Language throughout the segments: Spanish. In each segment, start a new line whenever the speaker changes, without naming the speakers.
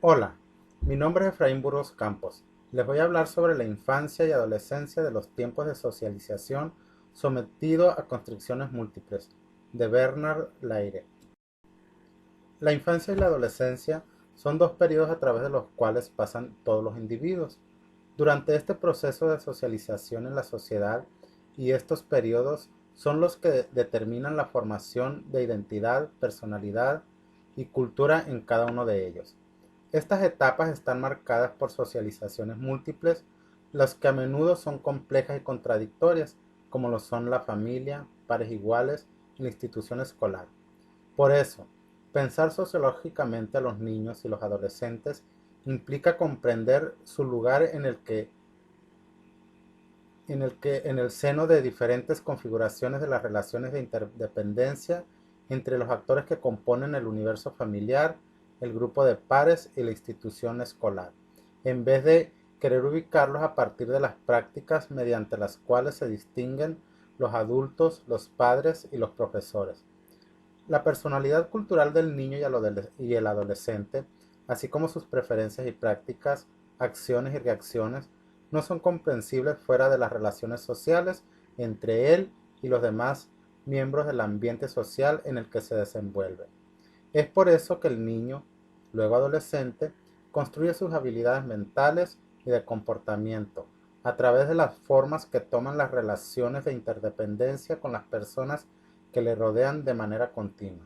Hola, mi nombre es Efraín Burgos Campos. Les voy a hablar sobre la infancia y adolescencia de los tiempos de socialización sometido a constricciones múltiples, de Bernard Leyre. La infancia y la adolescencia son dos periodos a través de los cuales pasan todos los individuos. Durante este proceso de socialización en la sociedad y estos periodos son los que determinan la formación de identidad, personalidad y cultura en cada uno de ellos. Estas etapas están marcadas por socializaciones múltiples, las que a menudo son complejas y contradictorias, como lo son la familia, pares iguales y la institución escolar. Por eso, pensar sociológicamente a los niños y los adolescentes implica comprender su lugar en el seno de diferentes configuraciones de las relaciones de interdependencia entre los actores que componen el universo familiar, el grupo de pares y la institución escolar, en vez de querer ubicarlos a partir de las prácticas mediante las cuales se distinguen los adultos, los padres y los profesores. La personalidad cultural del niño y el adolescente, así como sus preferencias y prácticas, acciones y reacciones, no son comprensibles fuera de las relaciones sociales entre él y los demás miembros del ambiente social en el que se desenvuelve. Es por eso que el niño, luego adolescente, construye sus habilidades mentales y de comportamiento a través de las formas que toman las relaciones de interdependencia con las personas que le rodean de manera continua.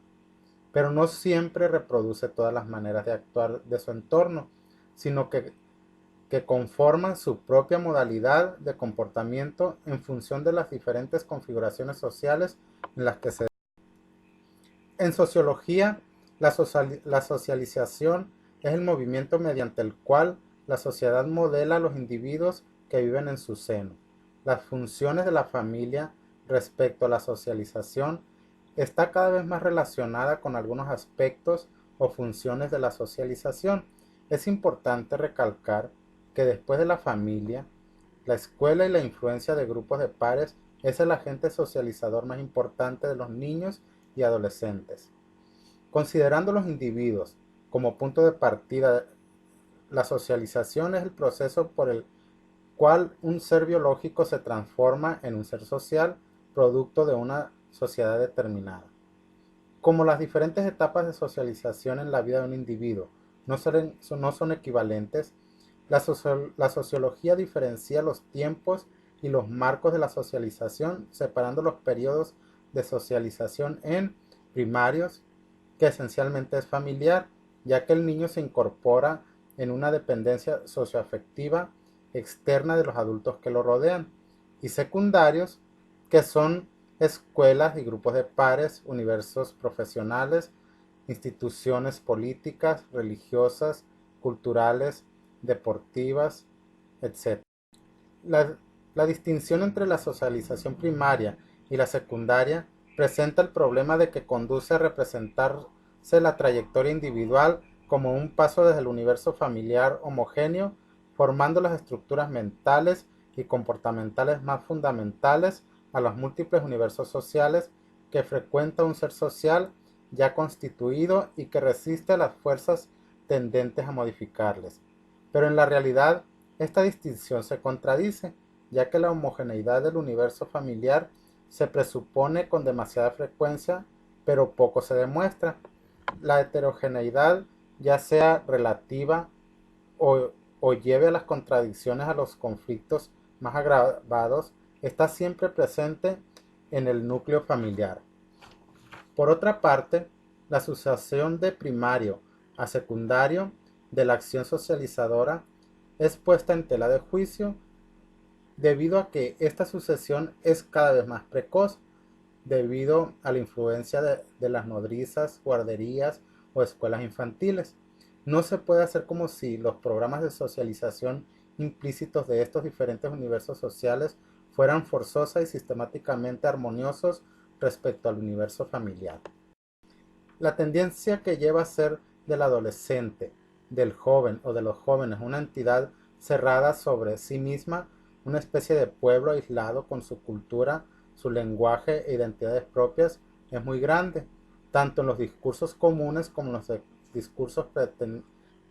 Pero no siempre reproduce todas las maneras de actuar de su entorno, sino que conforman su propia modalidad de comportamiento en función de las diferentes configuraciones sociales en las que se. En sociología, la socialización es el movimiento mediante el cual la sociedad modela a los individuos que viven en su seno. Las funciones de la familia respecto a la socialización está cada vez más relacionada con algunos aspectos o funciones de la socialización. Es importante recalcar que después de la familia, la escuela y la influencia de grupos de pares es el agente socializador más importante de los niños y adolescentes. Considerando los individuos como punto de partida, la socialización es el proceso por el cual un ser biológico se transforma en un ser social, producto de una sociedad determinada. Como las diferentes etapas de socialización en la vida de un individuo no son equivalentes, la sociología diferencia los tiempos y los marcos de la socialización, separando los periodos de socialización en primarios, que esencialmente es familiar, ya que el niño se incorpora en una dependencia socioafectiva externa de los adultos que lo rodean, y secundarios, que son escuelas y grupos de pares, universos profesionales, instituciones políticas, religiosas, culturales, deportivas, etc. La, la distinción entre la socialización primaria y la secundaria presenta el problema de que conduce a representarse la trayectoria individual como un paso desde el universo familiar homogéneo, formando las estructuras mentales y comportamentales más fundamentales a los múltiples universos sociales que frecuenta un ser social ya constituido y que resiste a las fuerzas tendentes a modificarles. Pero en la realidad, esta distinción se contradice, ya que la homogeneidad del universo familiar se presupone con demasiada frecuencia, pero poco se demuestra. La heterogeneidad, ya sea relativa o, o lleve a las contradicciones a los conflictos más agravados, está siempre presente en el núcleo familiar. Por otra parte, la sucesión de primario a secundario de la acción socializadora es puesta en tela de juicio debido a que esta sucesión es cada vez más precoz debido a la influencia de las nodrizas, guarderías o escuelas infantiles. No se puede hacer como si los programas de socialización implícitos de estos diferentes universos sociales fueran forzosos y sistemáticamente armoniosos respecto al universo familiar. La tendencia que lleva a ser del adolescente, del joven o de los jóvenes una entidad cerrada sobre sí misma, una especie de pueblo aislado con su cultura, su lenguaje e identidades propias, es muy grande, tanto en los discursos comunes como en los discursos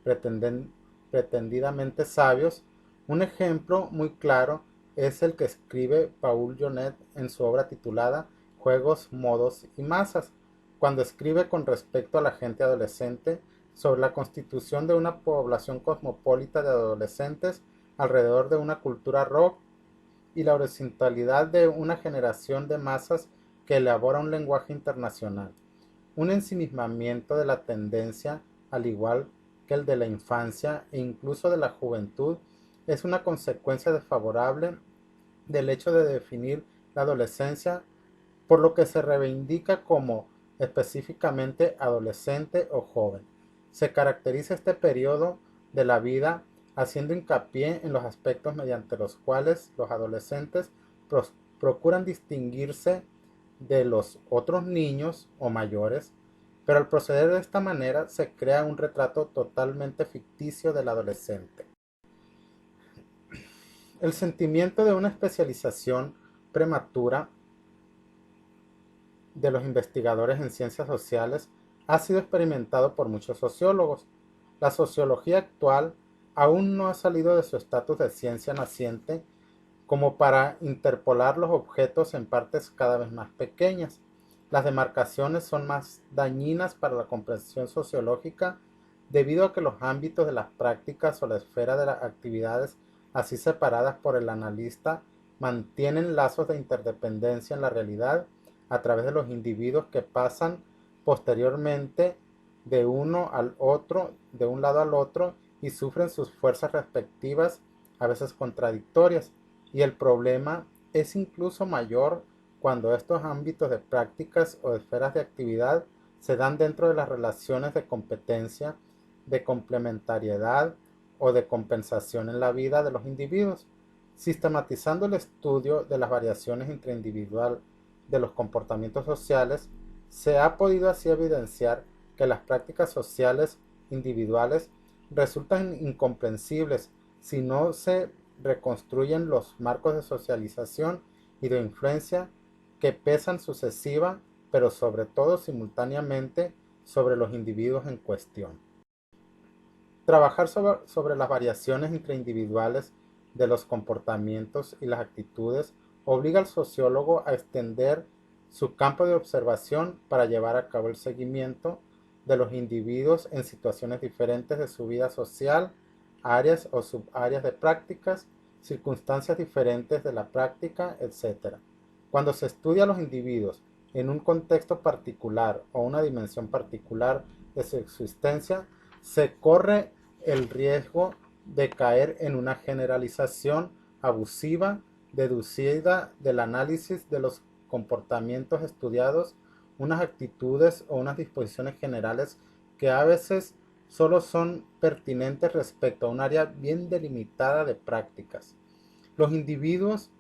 pretenden- pretendidamente sabios. Un ejemplo muy claro es el que escribe Paul Jonet en su obra titulada Juegos, Modos y Masas, cuando escribe con respecto a la gente adolescente sobre la constitución de una población cosmopolita de adolescentes alrededor de una cultura rock y la horizontalidad de una generación de masas que elabora un lenguaje internacional. Un ensimismamiento de la tendencia, al igual que el de la infancia e incluso de la juventud, es una consecuencia desfavorable del hecho de definir la adolescencia por lo que se reivindica como específicamente adolescente o joven. Se caracteriza este periodo de la vida haciendo hincapié en los aspectos mediante los cuales los adolescentes procuran distinguirse de los otros niños o mayores, pero al proceder de esta manera se crea un retrato totalmente ficticio del adolescente. El sentimiento de una especialización prematura de los investigadores en ciencias sociales ha sido experimentado por muchos sociólogos. La sociología actual aún no ha salido de su estatus de ciencia naciente como para interpolar los objetos en partes cada vez más pequeñas. Las demarcaciones son más dañinas para la comprensión sociológica debido a que los ámbitos de las prácticas o la esfera de las actividades así separadas por el analista mantienen lazos de interdependencia en la realidad a través de los individuos que pasan posteriormente de uno al otro, de un lado al otro y sufren sus fuerzas respectivas, a veces contradictorias. Y el problema es incluso mayor cuando estos ámbitos de prácticas o esferas de actividad se dan dentro de las relaciones de competencia, de complementariedad o de compensación en la vida de los individuos. Sistematizando el estudio de las variaciones intraindividual de los comportamientos sociales, se ha podido así evidenciar que las prácticas sociales individuales resultan incomprensibles si no se reconstruyen los marcos de socialización y de influencia que pesan sucesiva, pero sobre todo simultáneamente, sobre los individuos en cuestión. Trabajar sobre las variaciones intraindividuales de los comportamientos y las actitudes obliga al sociólogo a extender su campo de observación para llevar a cabo el seguimiento de los individuos en situaciones diferentes de su vida social, áreas o subáreas de prácticas, circunstancias diferentes de la práctica, etc. Cuando se estudia a los individuos en un contexto particular o una dimensión particular de su existencia, se corre el riesgo de caer en una generalización abusiva deducida del análisis de los comportamientos estudiados, unas actitudes o unas disposiciones generales que a veces solo son pertinentes respecto a un área bien delimitada de prácticas. Los individuos,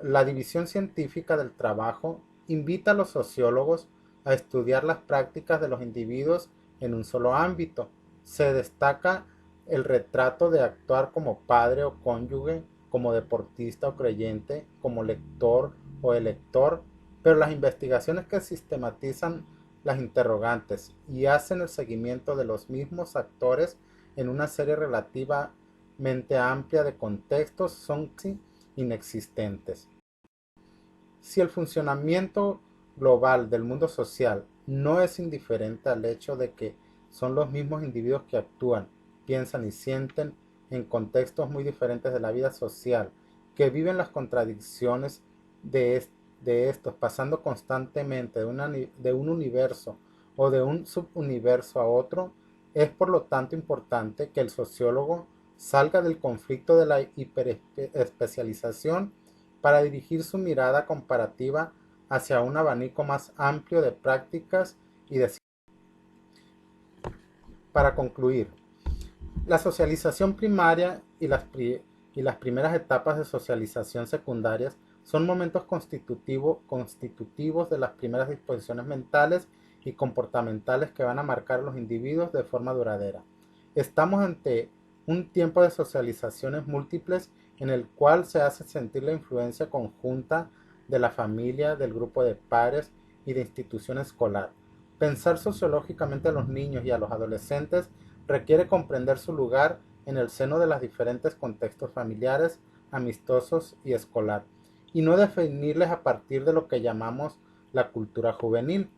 la división científica del trabajo, invita a los sociólogos a estudiar las prácticas de los individuos en un solo ámbito. Se destaca el retrato de actuar como padre o cónyuge, como deportista o creyente, como lector o elector, pero las investigaciones que sistematizan las interrogantes y hacen el seguimiento de los mismos actores en una serie relativamente amplia de contextos son inexistentes. Si el funcionamiento global del mundo social no es indiferente al hecho de que son los mismos individuos que actúan, piensan y sienten en contextos muy diferentes de la vida social, que viven las contradicciones de estos, pasando constantemente de un universo o de un subuniverso a otro, es por lo tanto importante que el sociólogo salga del conflicto de la hiperespecialización para dirigir su mirada comparativa hacia un abanico más amplio de prácticas y de... Para concluir, la socialización primaria y las primeras etapas de socialización secundarias son momentos constitutivos de las primeras disposiciones mentales y comportamentales que van a marcar a los individuos de forma duradera. Estamos ante un tiempo de socializaciones múltiples en el cual se hace sentir la influencia conjunta de la familia, del grupo de pares y de institución escolar. Pensar sociológicamente a los niños y a los adolescentes requiere comprender su lugar en el seno de los diferentes contextos familiares, amistosos y escolar, y no definirles a partir de lo que llamamos la cultura juvenil,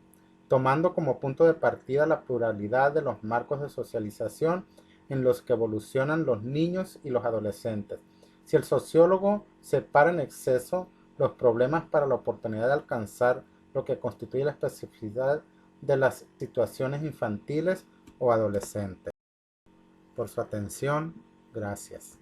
tomando como punto de partida la pluralidad de los marcos de socialización en los que evolucionan los niños y los adolescentes. Si el sociólogo separa en exceso los problemas para la oportunidad de alcanzar lo que constituye la especificidad de las situaciones infantiles o adolescentes. Por su atención, gracias.